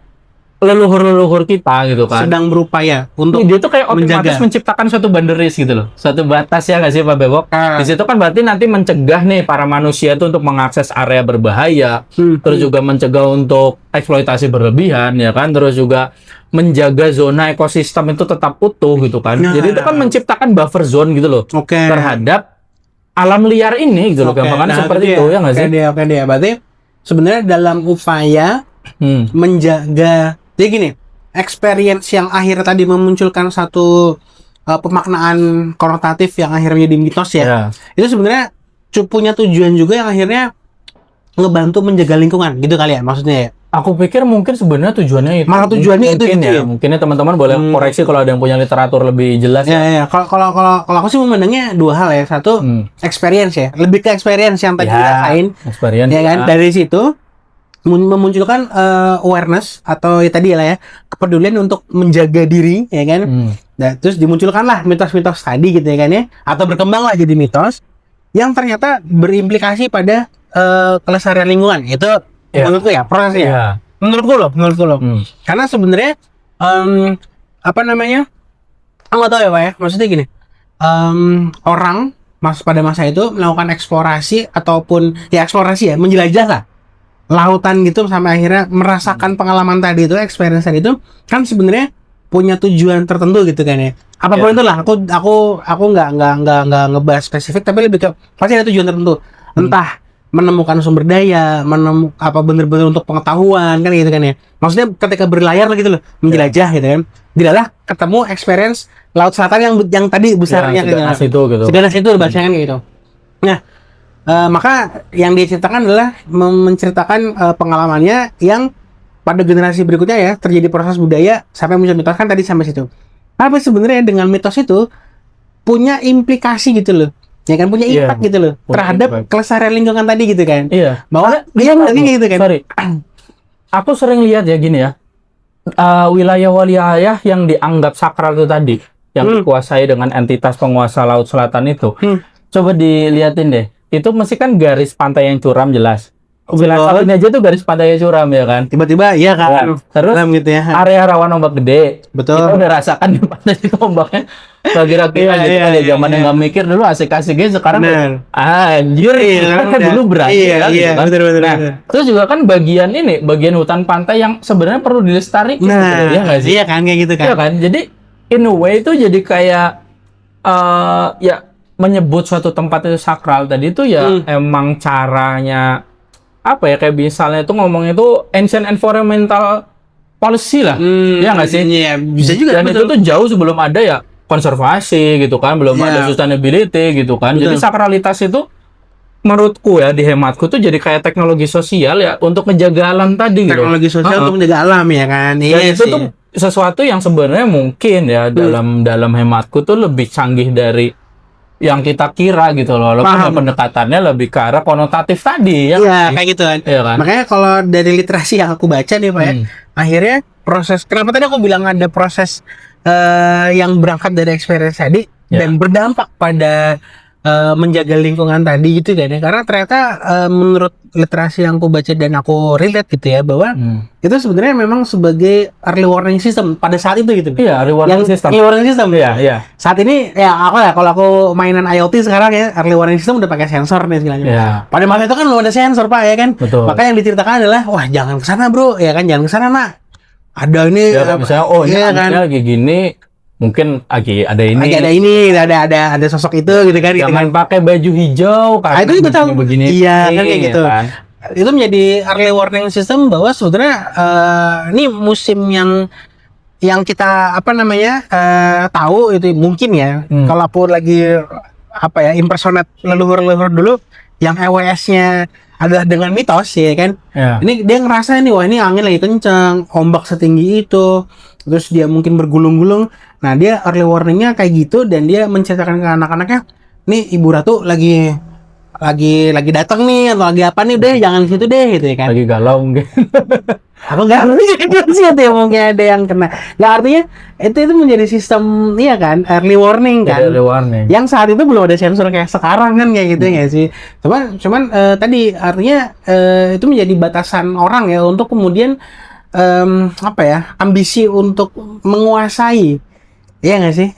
leluhur-leluhur kita gitu kan. Sedang berupaya untuk dia tuh kayak otomatis menjaga. menciptakan suatu boundaries gitu loh. Suatu batas ya nggak sih Pak Bebok? Di situ kan berarti nanti mencegah nih para manusia itu untuk mengakses area berbahaya, terus juga mencegah untuk eksploitasi berlebihan ya kan, terus juga menjaga zona ekosistem itu tetap utuh gitu kan. Jadi itu kan menciptakan buffer zone gitu loh terhadap alam liar ini gitu loh. Gampangannya seperti itu ya nggak sih? Oke deh. Berarti sebenarnya dalam upaya menjaga, jadi gini, experience yang akhirnya tadi memunculkan satu pemaknaan konotatif yang akhirnya menjadi mitos ya. Itu sebenarnya punya tujuan juga yang akhirnya ngebantu menjaga lingkungan gitu kali ya maksudnya ya. Aku pikir mungkin sebenarnya tujuannya itu. Malah tujuannya itu mungkin gitu ya. Mungkinnya teman-teman boleh koreksi kalau ada yang punya literatur lebih jelas. Ya. Kalau aku sih memandangnya dua hal ya. Satu, experience ya. Lebih ke experience yang tadi dirasain. Experience. Ya kan? Dari situ memunculkan awareness atau ya tadi lah ya, kepedulian untuk menjaga diri ya kan. Nah, terus dimunculkanlah mitos-mitos tadi gitu ya kan ya, atau berkembanglah jadi mitos yang ternyata berimplikasi pada kelestarian lingkungan. Itu menurutku ya prosesnya. Menurutku loh. Karena sebenarnya apa namanya? Aku nggak tahu ya Pak ya. Maksudnya gini, orang pada masa itu melakukan eksplorasi ataupun ya eksplorasi ya, menjelajah lah lautan gitu sampai akhirnya merasakan pengalaman tadi itu, experience tadi itu kan sebenarnya punya tujuan tertentu gitu kan ya. Apapun itulah, aku nggak ngebahas spesifik, tapi lebih ke pasti ada tujuan tertentu. Entah menemukan sumber daya, apa bener-bener untuk pengetahuan kan gitu kan ya. Maksudnya ketika berlayar gitu loh, menjelajah gitu kan. Tidaklah ketemu experience laut selatan yang tadi besarnya gitu. Seganas itu bahasanya kan gitu. Nah, maka yang diceritakan adalah menceritakan pengalamannya yang pada generasi berikutnya ya terjadi proses budaya sampai muncul mitos kan tadi sampai situ. Tapi sebenarnya dengan mitos itu punya implikasi gitu loh, ya kan, punya impact gitu loh terhadap kelestarian lingkungan tadi gitu kan. Iya. Bahwa dia gitu kan. Sorry, aku sering lihat ya gini ya, wilayah-wilayah yang dianggap sakral itu tadi, yang dikuasai dengan entitas penguasa laut selatan itu, coba dilihatin deh. Itu mesti kan garis pantai yang curam jelas. Wilayah ini aja tuh garis pantai yang curam ya kan. Tiba-tiba iya kan. Terus gitu ya. Area rawan ombak gede. Betul. Kita udah rasakan di pantai itu ombaknya kira-kira gitu kan ya. Zaman yang nggak mikir dulu asik-asiknya sekarang anjir. Kan dulu berat kan. Betul. Nah, terus juga kan bagian hutan pantai yang sebenarnya perlu dilestarikan gitu, ya nggak sih? Iya kan kayak gitu kan. Iya kan. Jadi in a way itu jadi kayak ya menyebut suatu tempat itu sakral tadi itu ya emang caranya apa ya, kayak misalnya itu ngomongnya itu ancient environmental policy lah, ya nggak sih? Iya, bisa juga. Dan itu tuh jauh sebelum ada ya konservasi gitu kan, belum ada sustainability gitu kan. Jadi sakralitas itu menurutku ya, di hematku tuh jadi kayak teknologi sosial ya untuk menjaga alam tadi gitu. Teknologi sosial untuk menjaga alam ya kan. Dan itu tuh sesuatu yang sebenarnya mungkin ya dalam hematku tuh lebih canggih dari yang kita kira gitu loh. Pendekatannya lebih ke arah konotatif tadi ya. Iya, kayak gitu kan. Iya kan. Makanya kalau dari literasi yang aku baca nih Pak ya, akhirnya proses, kenapa tadi aku bilang ada proses yang berangkat dari experience tadi dan berdampak pada menjaga lingkungan tadi gitu kan ya. Karena ternyata menurut literasi yang aku baca dan aku relate gitu ya, bahwa itu sebenarnya memang sebagai early warning system pada saat itu gitu. Iya, early warning system. Early warning system. Iya. Saat ini ya kalau aku mainan IoT sekarang ya, early warning system udah pakai sensor nih segalanya. Iya. Pada masa itu kan belum ada sensor Pak ya kan. Betul. Maka yang diceritakan adalah wah jangan kesana bro, ya kan, jangan kesana nak. Ada ini ya, misalnya ini kan lagi gini, mungkin lagi ada ini, ada sosok itu gitu kan. Jangan pakai baju hijau karena itu betul begini. Iya kan kayak gitu. Kan? Itu menjadi early warning system bahwa sebenarnya ini musim yang kita tahu itu mungkin ya. Kalaupun lagi impersonate leluhur dulu yang EWS-nya adalah dengan mitos ya kan. Ini dia ngerasa nih, wah ini angin lagi kencang, ombak setinggi itu, terus dia mungkin bergulung-gulung. Nah dia early warningnya kayak gitu, dan dia menceritakan ke anak-anaknya, nih Ibu Ratu lagi datang nih, atau lagi apa nih, deh jangan di situ deh gitu ya kan. Lagi galau mungkin. Aku nggak sih ya, mungkin ada yang kena. Nggak, artinya itu menjadi sistem kan, early warning kan. Early warning. Yang saat itu belum ada sensor kayak sekarang kan kayak gitu ya sih. Cuman tadi artinya itu menjadi batasan orang ya untuk kemudian apa ya, ambisi untuk menguasai, iya nggak sih,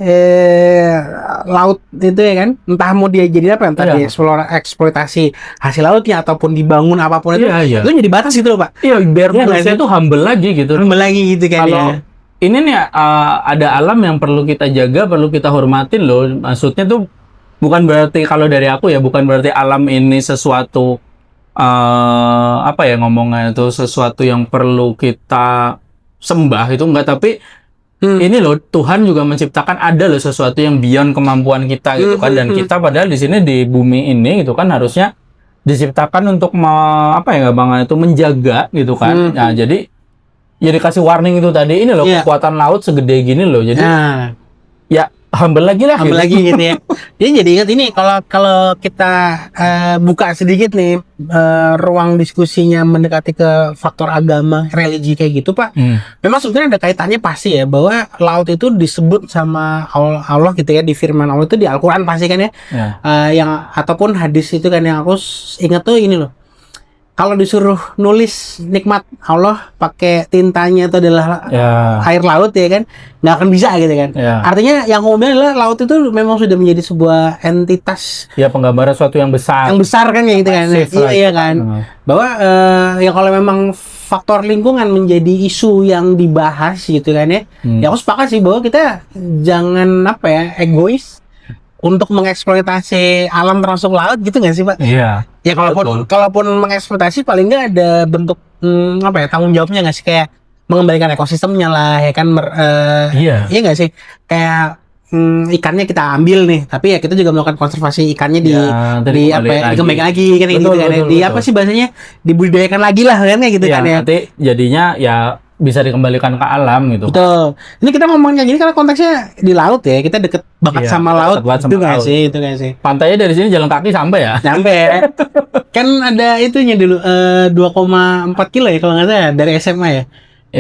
laut itu ya kan, entah mau dia jadi apa, entah dia eksploitasi hasil lautnya ataupun dibangun apapun itu, itu jadi batas gitu loh Pak. Iya, biar manusia itu humble lagi gitu. Humble lagi gitu kan. Kalau ini nih ada alam yang perlu kita jaga, perlu kita hormatin loh. Maksudnya tuh bukan berarti, kalau dari aku ya, bukan berarti alam ini sesuatu apa ya ngomongnya itu, sesuatu yang perlu kita sembah, itu enggak, tapi ini loh, Tuhan juga menciptakan ada loh sesuatu yang beyond kemampuan kita gitu kan, dan kita padahal di sini di bumi ini gitu kan harusnya diciptakan untuk apa ya Bang, itu menjaga gitu kan. Nah, jadi ya dikasih warning itu tadi, ini loh kekuatan laut segede gini loh. Jadi ya humble lagi lah. Humble lagi gitu ya. Jadi ingat ini, kalau kita buka sedikit nih ruang diskusinya mendekati ke faktor agama, religi kayak gitu Pak. Memang sebenarnya ada kaitannya pasti ya, bahwa laut itu disebut sama Allah gitu ya, di firman Allah itu di Al-Qur'an pasti kan ya. Yang ataupun hadis itu kan, yang aku ingat tuh ini loh. Kalau disuruh nulis nikmat Allah pakai tintanya itu adalah air laut ya kan, nggak akan bisa gitu kan. Artinya yang aku bilang adalah laut itu memang sudah menjadi sebuah entitas. Ya, penggambaran sesuatu yang besar. Yang besar kan ya gitu kan. Iya kan. Bahwa ya kalau memang faktor lingkungan menjadi isu yang dibahas gitu kan ya. Ya aku sepakat sih bahwa kita jangan apa ya, egois untuk mengeksploitasi alam termasuk laut gitu nggak sih Pak? Iya. Ya kalaupun mengeksploitasi paling nggak ada bentuk apa ya, tanggung jawabnya nggak sih, kayak mengembalikan ekosistemnya lah ya kan. Iya nggak sih, kayak ikannya kita ambil nih, tapi ya kita juga melakukan konservasi ikannya di apa ya, dikembalikan lagi kan gitu kan. Di apa sih bahasanya, dibudidayakan lagi lah kan gitu kan ya. Nanti jadinya ya bisa dikembalikan ke alam gitu. Betul. Ini kita ngomongin kayak gini karena konteksnya di laut ya, kita deket banget sama laut. Itu nggak sih, itu nggak sih. Pantainya dari sini jalan kaki sampai ya? Sampai. Kan ada itunya dulu 2,4 kilo ya kalau nggak salah dari SMA ya.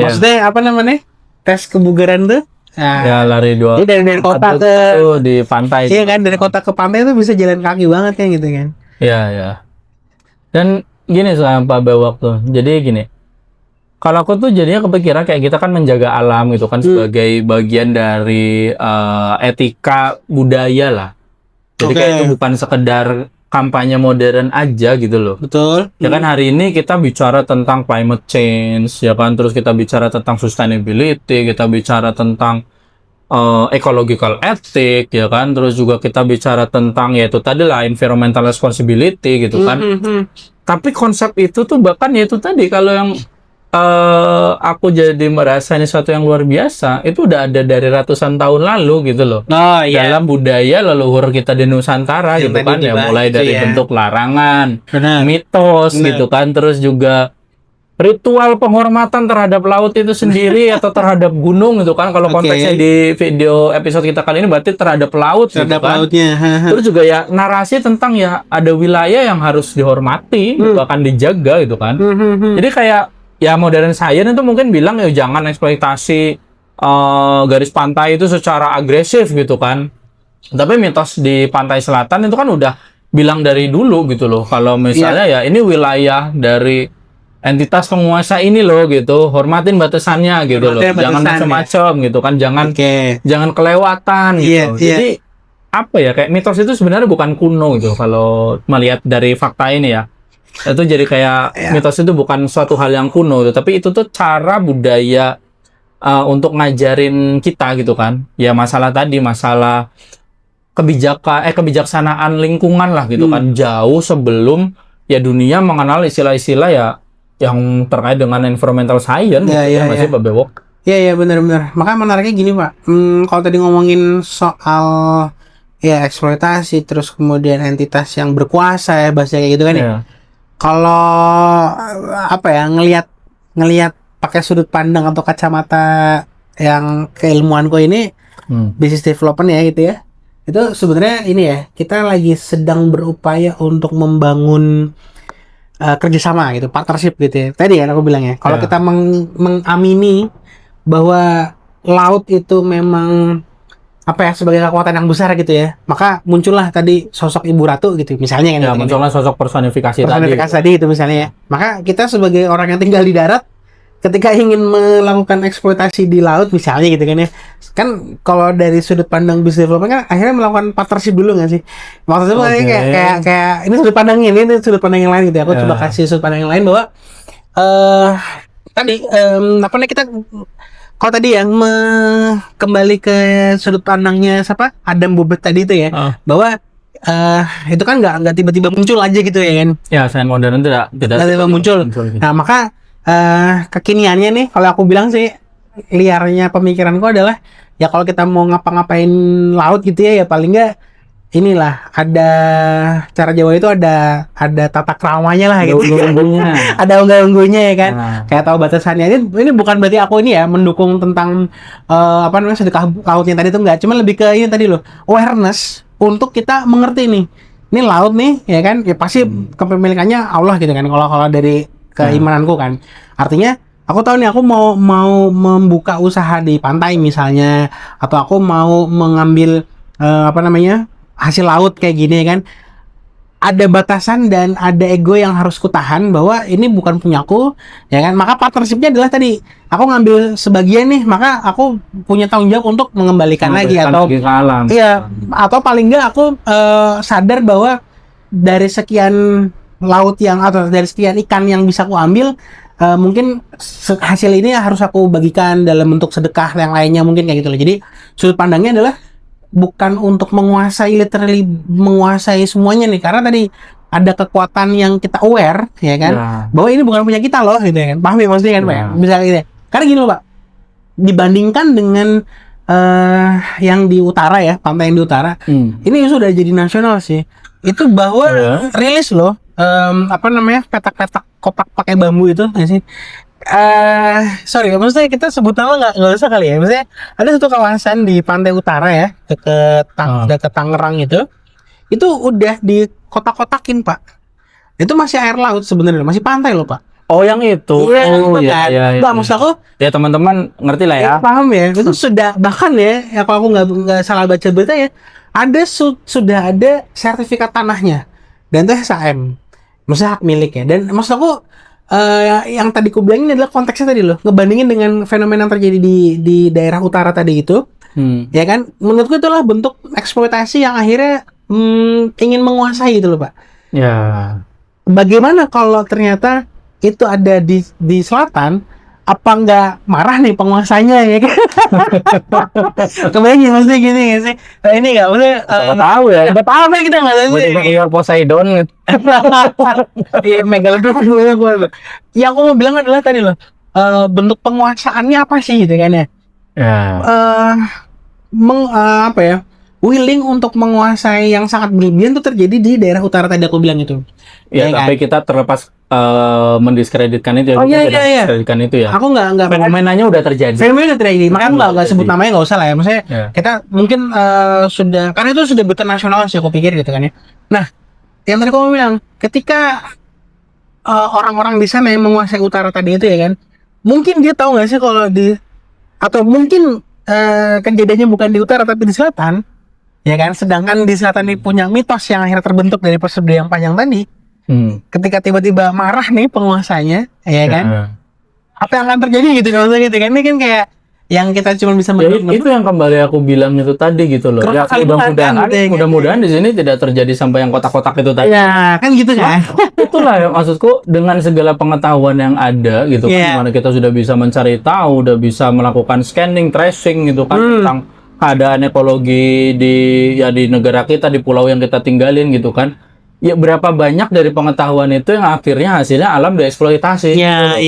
Maksudnya apa namanya? Tes kebugaran tuh. Nah, ya lari dari kota ke di pantai. Iya kan, dari kota ke pantai itu bisa jalan kaki banget kan gitu kan. Iya, ya. Dan gini soal Pak Bewak tuh. Jadi gini. Kalau aku tuh jadinya kepikiran kayak kita kan menjaga alam gitu kan sebagai bagian dari etika budaya lah. Jadi kayak itu bukan sekedar kampanye modern aja gitu loh. Betul. Ya kan hari ini kita bicara tentang climate change, ya kan, terus kita bicara tentang sustainability, kita bicara tentang ecological ethic, ya kan, terus juga kita bicara tentang yaitu tadi lah environmental responsibility gitu kan. Tapi konsep itu tuh bahkan yaitu tadi kalau yang aku jadi merasa ini sesuatu yang luar biasa, itu udah ada dari ratusan tahun lalu gitu loh. Dalam budaya leluhur kita di Nusantara yang gitu kan ya, mulai dari bentuk larangan, mitos gitu kan, terus juga ritual penghormatan terhadap laut itu sendiri atau terhadap gunung gitu kan. Kalau konteksnya di video episode kita kali ini berarti terhadap laut gitu kan. Terus juga ya narasi tentang ya ada wilayah yang harus dihormati gitu, akan dijaga gitu kan. Jadi kayak ya modern science itu mungkin bilang ya jangan eksploitasi garis pantai itu secara agresif gitu kan. Tapi mitos di pantai selatan itu kan udah bilang dari dulu gitu loh. Kalau misalnya ya ini wilayah dari entitas penguasa ini loh gitu. Hormatin batasannya gitu loh. Jangan macam-macam gitu kan. Jangan kelewatan gitu. Jadi apa ya, kayak mitos itu sebenarnya bukan kuno gitu kalau melihat dari fakta ini ya. Itu jadi kayak mitos itu bukan suatu hal yang kuno gitu, tapi itu tuh cara budaya untuk ngajarin kita gitu kan. Ya masalah tadi, masalah kebijaksanaan lingkungan lah gitu kan, jauh sebelum ya dunia mengenal istilah-istilah ya yang terkait dengan environmental science masih Pak Bewok. Iya benar-benar. Makanya menariknya gini Pak, kalau tadi ngomongin soal ya eksploitasi terus kemudian entitas yang berkuasa ya bahasa kayak gitu kan ya. Kalau apa ya, ngelihat pakai sudut pandang atau kacamata yang keilmuanku ini, business development ya gitu ya. Itu sebenarnya ini ya, kita lagi sedang berupaya untuk membangun kerjasama gitu, partnership gitu ya. Tadi kan aku bilang ya, kalau kita mengamini bahwa laut itu memang apa ya, sebagai kekuatan yang besar gitu ya, maka muncullah tadi sosok Ibu Ratu gitu misalnya kan. Muncullah sosok personifikasi tadi itu misalnya ya. Maka kita sebagai orang yang tinggal di darat ketika ingin melakukan eksploitasi di laut misalnya gitu kan ya, kan kalau dari sudut pandang business development kan akhirnya melakukan partnership dulu nggak sih? Maksudnya kayak ini sudut pandang ini sudut pandang yang lain gitu ya. Aku coba kasih sudut pandang yang lain bahwa tadi apa namanya kita kalau tadi yang kembali ke sudut pandangnya siapa Adam Bobet tadi itu ya, bahwa itu kan nggak tiba-tiba muncul aja gitu ya kan? Ya, sains modern tidak tiba-tiba muncul. Nah maka kekiniannya nih kalau aku bilang sih liarnya pemikiranku adalah ya kalau kita mau ngapa-ngapain laut gitu ya paling nggak inilah ada cara Jawa itu ada tata keramanya lah gitu. Ada unggah-ungguhnya ya kan. Kayak tahu batasannya. Ini bukan berarti aku ini ya mendukung tentang apa namanya sedekah lautnya tadi itu enggak. Cuma lebih ke ini tadi loh, awareness untuk kita mengerti nih. Ini laut nih ya kan. Ya pasti kepemilikannya Allah gitu kan. Kalau dari keimananku kan. Artinya aku tahu nih aku mau membuka usaha di pantai misalnya atau aku mau mengambil apa namanya? Hasil laut kayak gini kan, ada batasan dan ada ego yang harus kutahan bahwa ini bukan punyaku ya kan, maka partnershipnya adalah tadi aku ngambil sebagian nih, maka aku punya tanggung jawab untuk mengembalikan lagi atau ke alam. Iya, atau paling enggak aku sadar bahwa dari sekian laut yang atau dari sekian ikan yang bisa aku ambil mungkin hasil ini harus aku bagikan dalam bentuk sedekah yang lainnya mungkin kayak gitu loh. Jadi sudut pandangnya adalah bukan untuk menguasai literally menguasai semuanya nih, karena tadi ada kekuatan yang kita aware ya kan, bahwa ini bukan punya kita loh gitu ya kan, paham ya maksudnya kan Pak ya? Misalnya gitu ya. Karena gini loh Pak, dibandingkan dengan yang di utara ya, pantai yang di utara ini sudah jadi nasional sih, itu bahwa rilis loh apa namanya petak-petak kotak pakai bambu itu nggak sih? Sorry, maksudnya kita sebut nama nggak usah kali ya. Maksudnya ada satu kawasan di pantai utara ya, dekat Tangerang itu udah di kotak-kotakin Pak. Itu masih air laut sebenarnya, masih pantai loh Pak. Oh yang itu? Iya. Nggak, maksud aku ya teman-teman ngerti lah ya. Paham ya, itu sudah bahkan ya kalau aku nggak salah baca berita ya, ada sudah ada sertifikat tanahnya dan itu SAM, maksudnya hak milik ya. Dan maksud aku yang tadi ku bilang ini adalah konteksnya tadi loh, ngebandingin dengan fenomena yang terjadi di daerah utara tadi itu, ya kan? Menurutku itulah bentuk eksploitasi yang akhirnya ingin menguasai itu loh Pak. Ya. Bagaimana kalau ternyata itu ada di selatan? Apa nggak marah nih penguasanya ya kan? Kebayang maksudnya gini nggak sih? Nah, ini nggak maksudnya tahu ya. Nggak tahu ya kita nggak tahu sih. Tiba-tiba Poseidon. Iya Megalodon gue. Yang aku mau bilang adalah tadi loh, bentuk penguasaannya apa sih gitu kan ya? Apa ya? Willing untuk menguasai yang sangat berlebihan itu terjadi di daerah utara tadi aku bilang itu. Ya, tapi kan? Kita terlepas mendiskreditkan itu ya. Mendiskreditkan itu ya. Aku nggak fenomenanya udah terjadi. Fenomenanya udah terjadi. Makanya nggak sebut namanya, nggak usah lah ya. Maksudnya kita mungkin sudah, karena itu sudah internasional sih aku pikir gitu kan ya. Nah, yang tadi kamu bilang, ketika orang-orang di sana yang menguasai utara tadi itu ya kan, mungkin dia tahu nggak sih kalau atau mungkin kejadiannya bukan di utara tapi di selatan. Ya kan, sedangkan di selatan ini punya mitos yang akhirnya terbentuk dari prosedur yang panjang tadi. Ketika tiba-tiba marah nih penguasanya, ya kan? Apa yang akan terjadi gitu kan? Ini kan kayak yang kita cuma bisa itu yang kembali aku bilang itu tadi gitu loh. Ya, mudah-mudahan di sini tidak terjadi sampai yang kotak-kotak itu tadi. Ya, kan gitu kan. Itulah ya, maksudku dengan segala pengetahuan yang ada gitu kan, dimana kita sudah bisa mencari tahu, udah bisa melakukan scanning, tracing gitu kan tentang keadaan ekologi di negara kita, di pulau yang kita tinggalin gitu kan. Ya berapa banyak dari pengetahuan itu yang akhirnya hasilnya alam dieksploitasi. Iya.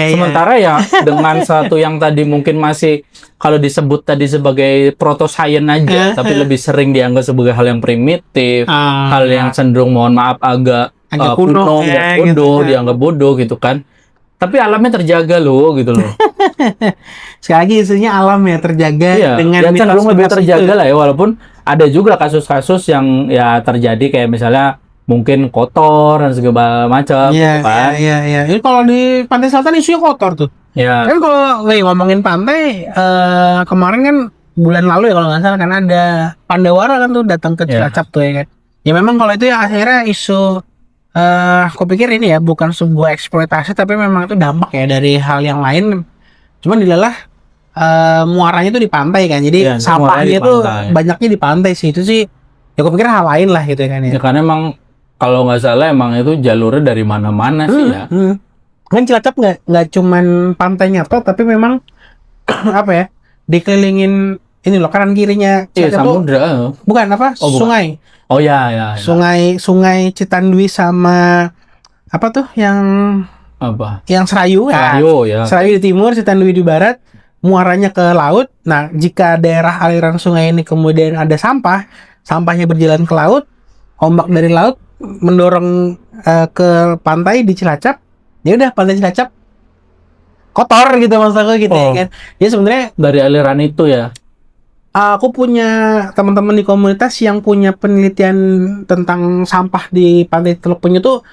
Sementara ya dengan satu yang tadi mungkin masih kalau disebut tadi sebagai proto science aja, tapi lebih sering dianggap sebagai hal yang primitif, hal yang cenderung mohon maaf agak kuno, bodoh, dianggap bodoh gitu kan. Tapi alamnya terjaga loh gitu loh. Sekali lagi isunya alam ya terjaga dengan cenderung lebih terjaga lah ya, walaupun ada juga kasus-kasus yang ya terjadi kayak misalnya mungkin kotor dan segala macam. Iya. Ini kalau di pantai selatan isunya kotor tuh. Iya. Kan kalau ngomongin pantai kemarin kan bulan lalu ya kalau nggak salah kan ada Pandawara kan tuh datang ke Cilacap tuh ya kan. Ya memang kalau itu ya akhirnya isu Aku pikir ini ya bukan sebuah eksploitasi tapi memang itu dampak ya dari hal yang lain. Cuman dilalah muaranya itu di pantai kan. Jadi Iya, sampahnya muaranya di itu pantai. banyaknya di pantai sih. Itu sih ya aku pikir hal lain lah gitu kan ya. Ya karena emang kalau nggak salah emang itu jalurnya dari mana-mana sih ya. Kan Cilacap nggak cuman pantainya toh tapi memang apa ya dikelilingin ini loh kanan kirinya Iya, Cilacap tuh samudra. bukan apa Oh, bukan. sungai. Oh ya. Sungai Citandui sama apa tuh Apa? yang Serayu kan. Ayo ya. Serayu di timur, Citandui di barat, muaranya ke laut. Nah, jika daerah aliran sungai ini kemudian ada sampah, sampahnya berjalan ke laut, ombak dari laut mendorong ke pantai di Cilacap. Ya udah pantai Cilacap kotor gitu maksudnya gitu ya Oh. kan. Ya sebenarnya Dari aliran itu ya. aku punya teman-teman di komunitas yang punya penelitian tentang sampah di Pantai Teluk Penyu tuh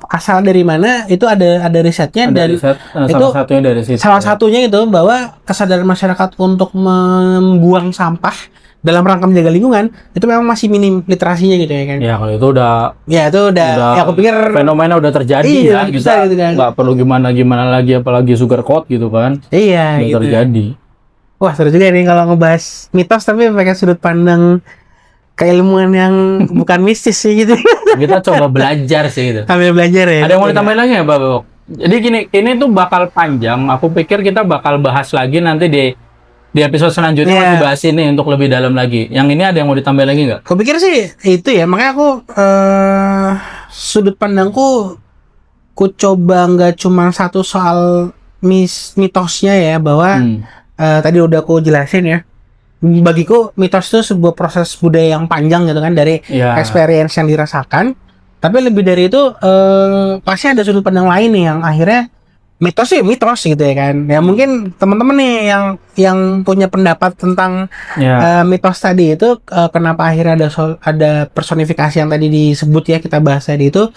asal dari mana itu ada risetnya Ada dan riset, itu salah satunya dari situ. salah satunya itu bahwa kesadaran masyarakat untuk membuang sampah dalam rangka menjaga lingkungan itu memang masih minim literasinya gitu ya kan. Ya kalau itu udah Ya itu udah ya aku pikir fenomena udah terjadi iya, ya. bisa gitu kan. Nggak perlu gimana lagi apalagi sugar coat gitu kan. Iya Udah gitu. terjadi. Wah seru juga nih kalau ngebahas mitos tapi pakai sudut pandang keilmuan yang bukan mistis sih gitu. Kita coba belajar sih gitu. Sambil belajar ya. Ada yang mau ditambahin lagi ya, Babok? Jadi gini, ini tuh bakal panjang. Aku pikir kita bakal bahas lagi nanti di episode selanjutnya Iya. masih bahas ini untuk lebih dalam lagi. Yang ini ada yang mau ditambahin lagi nggak? Aku pikir sih itu ya, makanya aku sudut pandangku ku coba nggak cuma satu soal mitosnya ya bahwa tadi udah aku jelasin ya. Bagiku mitos itu sebuah proses budaya yang panjang gitu kan dari Ya. experience yang dirasakan. Tapi lebih dari itu pasti ada sudut pandang lain nih yang akhirnya mitos sih mitos gitu ya kan. Ya mungkin teman-teman nih yang punya pendapat tentang Ya. mitos tadi itu kenapa akhirnya ada personifikasi yang tadi disebut ya kita bahas tadi itu.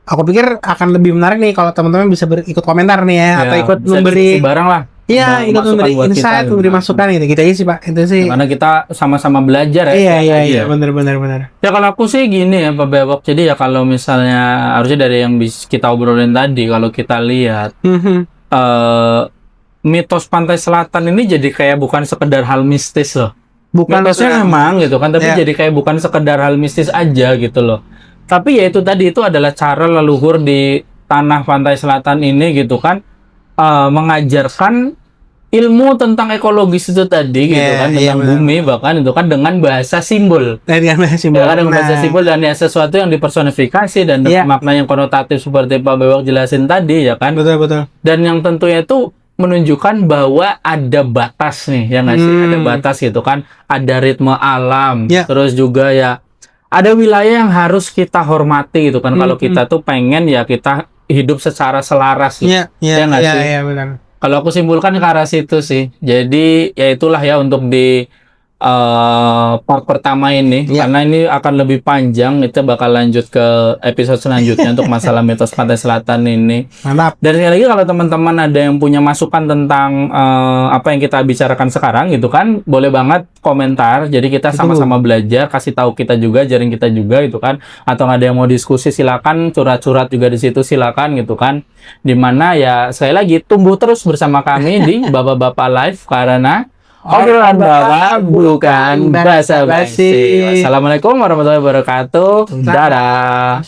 Aku pikir akan lebih menarik nih kalau teman-teman bisa ikut komentar nih ya atau ikut bisa memberi diskusi bareng lah. iya ikut Masukan memberi buat kita insight, gitu. memberi masukan gitu aja sih Pak. Itu sih. Karena kita sama-sama belajar ya. Iya benar. Ya kalau aku sih gini ya Pak Bewok. Jadi ya kalau misalnya harusnya dari yang kita obrolin tadi, kalau kita lihat mitos Pantai Selatan ini jadi kayak bukan sekedar hal mistis loh. Bukan Mitosnya memang gitu kan, tapi Ya. jadi kayak bukan sekedar hal mistis aja gitu loh. Tapi ya itu tadi itu adalah cara leluhur di tanah Pantai Selatan ini gitu kan mengajarkan ilmu tentang ekologis itu tadi gitu Iya, kan iya, tentang benar. bumi bahkan itu kan dengan bahasa simbol. dengan bahasa simbol. Ya kan dengan bahasa Nah, simbol dan ya sesuatu yang dipersonifikasi dan Iya. makna yang konotatif seperti Pak Bewok jelasin tadi ya kan. betul. Dan yang tentunya itu menunjukkan bahwa ada batas nih, ya nggak sih? Ada batas gitu kan, ada ritme alam, Ya. terus juga ya ada wilayah yang harus kita hormati gitu kan. Kalau kita tuh pengen ya kita hidup secara selaras gitu. Ya nggak sih? Iya benar. Kalau aku simpulkan ke arah situ sih. Jadi ya itulah ya untuk di part pertama ini Ya. karena ini akan lebih panjang, kita bakal lanjut ke episode selanjutnya untuk masalah mitos Pantai Selatan ini. Mantap. Dan sekali lagi kalau teman-teman ada yang punya masukan tentang apa yang kita bicarakan sekarang gitu kan, boleh banget komentar. Jadi kita sama-sama belajar, kasih tahu kita juga, jaring kita juga gitu kan. Atau ada yang mau diskusi silakan, curhat-curhat juga di situ silakan gitu kan. Dimana ya sekali lagi tumbuh terus bersama kami di Bapak-Bapak Live karena obrolan Bapak bukan basa-basi. Wassalamualaikum warahmatullahi wabarakatuh. Dadah.